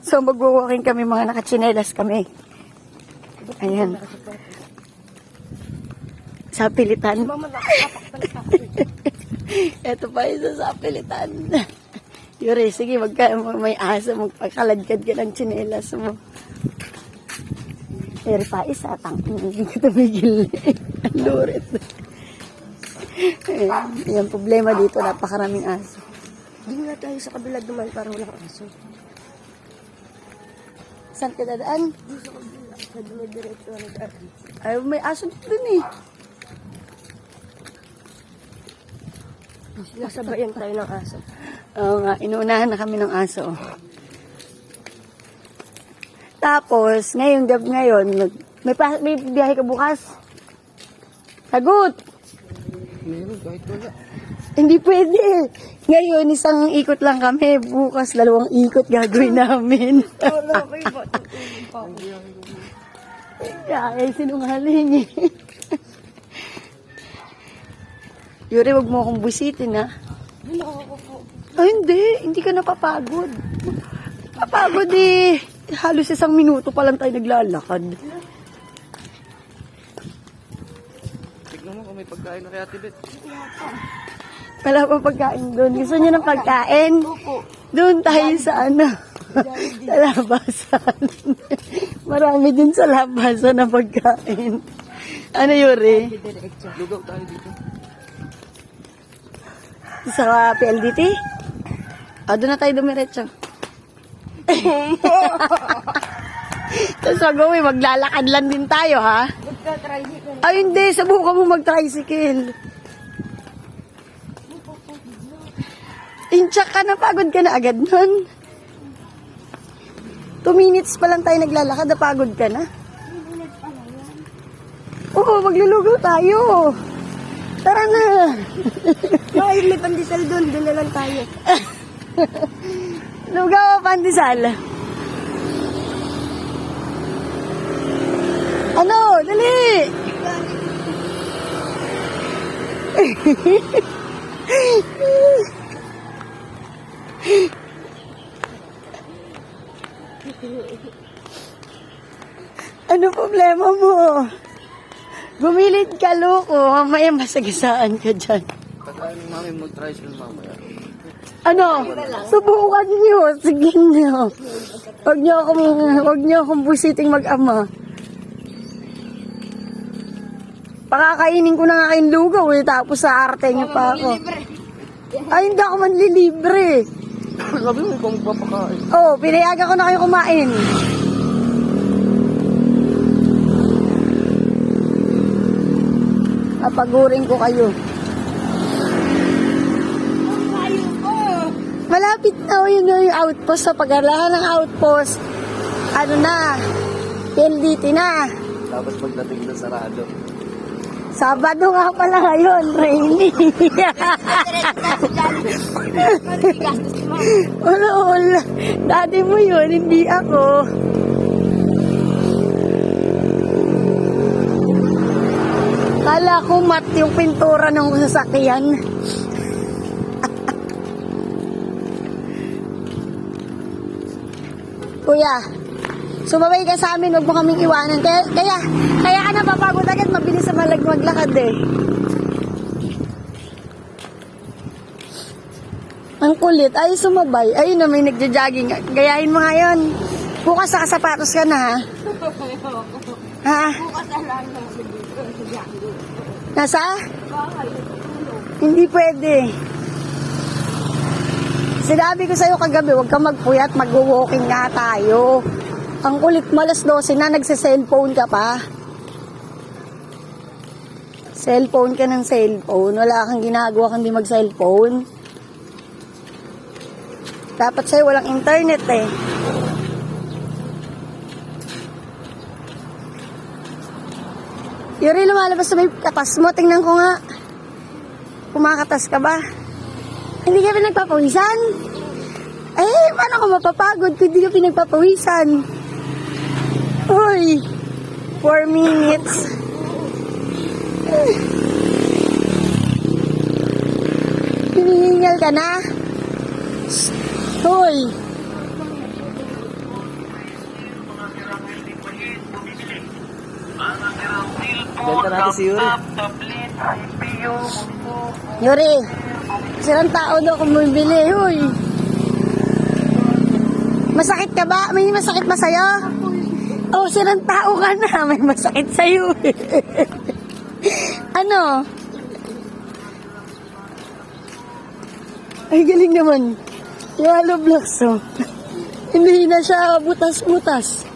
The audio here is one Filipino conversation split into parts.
So, mag-walking kami, mga nakachinelas kami. Ayan. Sa pilitan. Ito pa isa sa pilitan. Yuri, sige, may aso, magpakaladkad ka ng chinelas mo. Yuri pa isa, hindi ko tumigil. Ang lurit. Yung problema dito, napakaraming aso. Hindi nga tayo sa kabila duman para walang aso. Saan ka dadaan? Hindi sa kabila. Sa dumidiretso na daan. Ay, may aso dun eh. Nasabayan tayo ng aso. Oo nga, inuunahan na kami ng aso. Tapos, ngayon, may biyahe ka bukas? Sagot! Meron, kahit wala. Hindi pwede. Ngayon, isang ikot lang kami. Bukas, 2 ikot gagawin namin. Wala kayo ba? Kaya, sinungaling eh. Yuri, wag mo akong busitin, ha? Ay, hindi ka napapagod. Papagod eh. Halos 1 minuto pa lang tayo naglalakad. Tignan mo kung may pagkain na kaya Tibet. Wala pa pagkain doon. Gusto niyo ng pagkain? Doon tayo sa sa labasan. Marami din sa labasan na pagkain. Ano, Yuri? Lugaw tayo dito. Sa PLDT? Doon na tayo dumiretso. Tapos gawin, maglalakad lang din tayo, ha? Ay, hindi. Subukan mo mag-tricycle. Inchak ka na, pagod ka na agad nun. 2 minutes pa lang tayo naglalakad, napagod ka na. Oo, maglulugaw tayo. Tara na. Ay, may pandesal doon. Doon na lang tayo. Lugaw o pandesal? Ano? Dali! Ano problema mo? Gumilid ka, loko. Mamaya masagasaan ka dyan. Pagkain ng mami mag-tricycle mamaya. Ano? Subukan niyo. Sige niyo. Huwag niyo akong busiting mag-ama. Pakakainin ko na nga kayong lugaw eh. Tapos sa arte niyo pa ako. Ay, hindi ako manlilibre. Sabi mo kung magpapakain. Oh, pinayagan ko na kayo kumain. Papagurin ko kayo. Malapit na yun yung outpost. Sa pag-alahan ng outpost, ano na, PLDT na. Tapos pagdating na sarado. Sabado nga pala ngayon, rainy. Wala. Dati mo yun, hindi ako. Kala ko mat yung pintura ng sasakyan. Kuya, sumabay ka sa amin, huwag mo kaming iwanan. Kaya ka napapagod agad, mabilis sa maglakad eh. Ang kulit, ay sumabay. Ayun na, may nagja-jogging. Gayahin mo ngayon. Bukas sa sapatos ka na, ha? Ha? Bukas alam na sa Nasa? Hindi pwede. Sinabi ko sa'yo kagabi, huwag ka magpuyat, mag-walking nga tayo. Ang kulit mo, 12:00 na, nagsa-cellphone ka pa. Cellphone ka ng cellphone. Wala kang ginagawa kundi mag-cellphone. Dapat sa'yo walang internet eh. Yuri, lumalabas sa may katas mo. Tingnan ko nga. Kumakatas ka ba? Hindi ka pinagpapawisan? Eh, paano ka mapapagod kung hindi ka pinagpapawisan? Uy, 4 minutes. Hinihingal ka na? Hoy. Nakita natin si Yuri. Yuri, sirang tao daw kung bumibili. Huy. Masakit ka ba? May masakit ba sa'yo? Oh, sirang tao ka na. May masakit sa'yo. Ano? Ay, galing naman. Yellow blocks, oh. Hindi na siya butas-butas.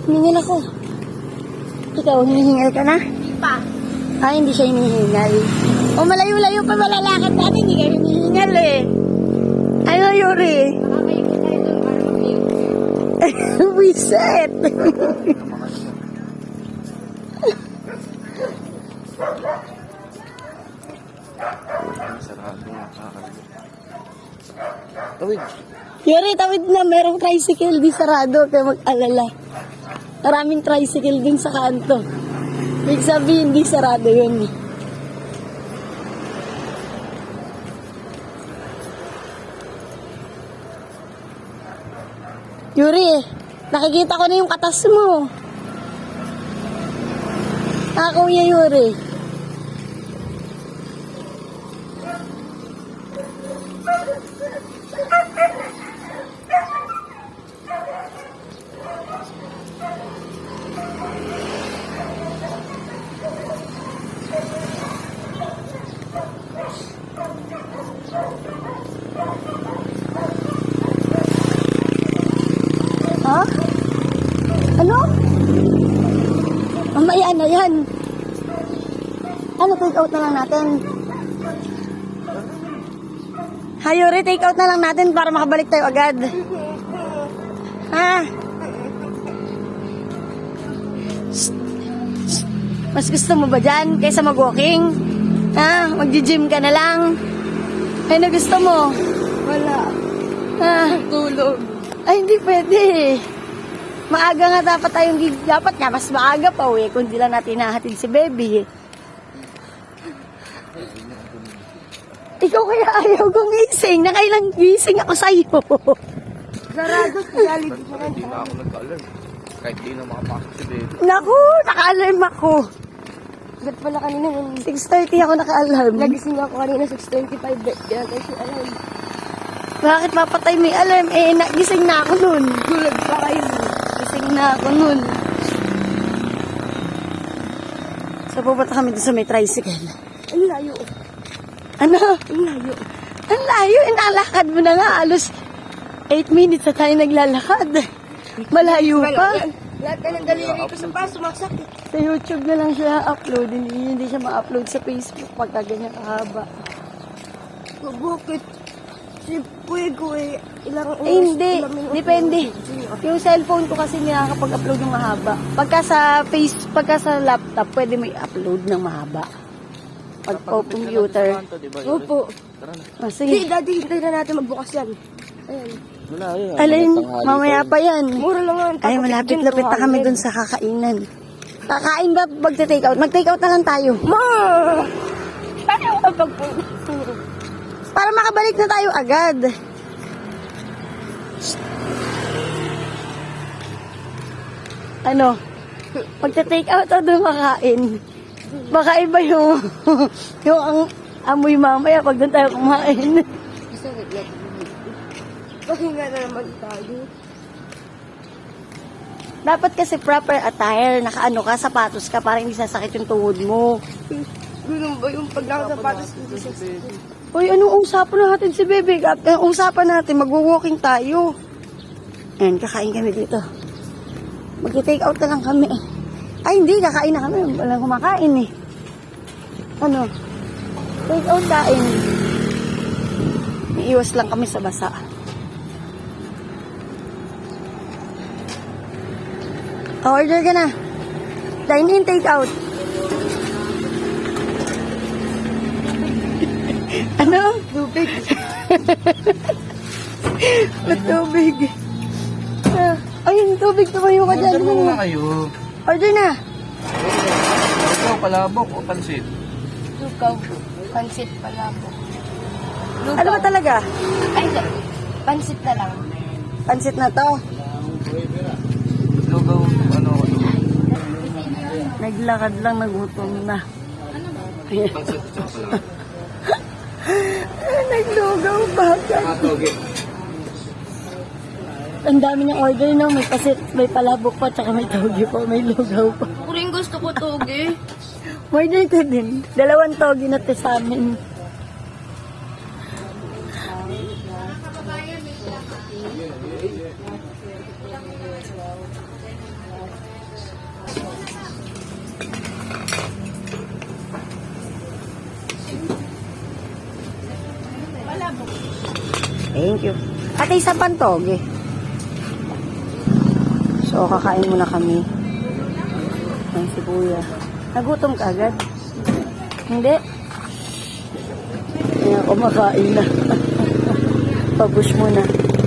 Hiningil ako. Ikaw, hinihingal ka na? Hindi pa. Ah, hindi siya hinihingal. O, malayo-layo pa malalakad natin. Hindi kayo hinihingal eh. Ano, Yuri? Makakaikot tayo doon para mag-iikot. Wiset! Sarado nga. Tawid. Yuri, tawid na. Merong tricycle di sarado. Kaya mag-alala. Maraming tricycle din sa kanto. Ibig sabihin, di sarado yun. Yuri, nakikita ko na yung katas mo. Ah, Kuya Yuri. Ha? Ano? Mamaya na yan. Ano, take out na lang natin? Ha, Yuri, take out na lang natin para makabalik tayo agad. Ha? Shh. Shh. Mas gusto mo ba dyan kaysa mag-walking? Ha? Mag-gym ka na lang? Ay, na gusto mo? Wala. Ha? Tulog. Ay, hindi pwede. Maaga nga dapat tayong dapat nga, mas maaga pa uwi kung di lang natin nahatid si baby. Ikaw kaya ayaw kong gising. Nakailang gising ako sa'yo. Sarado sa Jollibee. Hindi na ako nagka-alarm. Kahit di na makapasok si baby. Naku, naka-alarm ako. Ba't pala kanina yun? 6:30 ako naka-alarm. Nagising ako kanina 6:25. Kaya tayo siya alam. Bakit mapatay may alarm? Eh, gising na ako nun. Tulog pa kayo. Gising na ako nun. So, pupunta kami doon sa may tricycle. Ang layo. Ano? Ang layo. Ang layo, inalakad mo na nga. Alos 8 minutes na tayo naglalakad. Malayo pa. Lahat ka ng daliri ko sa paso, sumaksak. Sa YouTube na lang siya upload. Hindi siya ma-upload sa Facebook pagka ganyan kahaba. Bakit? Si Kuya, ilang oras? Eh, hindi. ilang minuto? Depende. Yung cellphone ko kasi nakakapag-upload ng mahaba. Pagka sa laptop, pwede mo i-upload ng mahaba. Pag computer. Opo. Tara na. Oh, Hindi, sige. daddy, hintay na natin magbukas yan. Ayan. Wala yun. Alin, mamaya pa yan. Mura lang nga. Ay, malapit-lapit na kami dun sa kakainan. Kakain ba mag-take out? Mag-take out na lang tayo. Ma! Paano kapag... Para makabalik na tayo agad. Ano? Pagta-take out o doon kakain? Baka iba yung yung ang amoy mamaya pag doon tayo kumain. Pahinga na naman tayo. Dapat kasi proper attire, nakaano ka, sapatos ka para hindi sasakit yung tuhod mo. Ganun ba yung pag nakasapatos ko sa Uy, anong usapan natin si Bebe? Ang usapan natin, magwo-walking tayo. Ayan, kakain kami dito. Mag-take out na lang kami. Ay, hindi, kakain na kami. Walang kumakain eh. Ano? Take out kain. Iiwas lang kami sa basa. Order ka na. Dine in, take out. Ano? tubig. Ba't tubig? Ay, yung tubig. Tumayo ka dyan. Order mo muna kayo. Order na. Ikaw, palabok o pansit? Lukaw. Pansit pala po. Ano ba talaga? Ay, hindi. Pansit na lang. Pansit na to. Lugaw, ano, Naglakad lang, nagutom na. Ayan. pansit, tsaka pala. Naglugaw pa. Toge. Ang dami niyang order, no? May pasit, may palabok pa, tsaka may togi pa, may lugaw pa. Ako rin gusto ko toge. Order ka din. 2 togi na to sa amin. Thank you. Ate, isa pang togi. So, kakain muna kami. Ang si Kuya. Nagutom ka agad? Hindi? Kaya kumakain na. Pabush muna.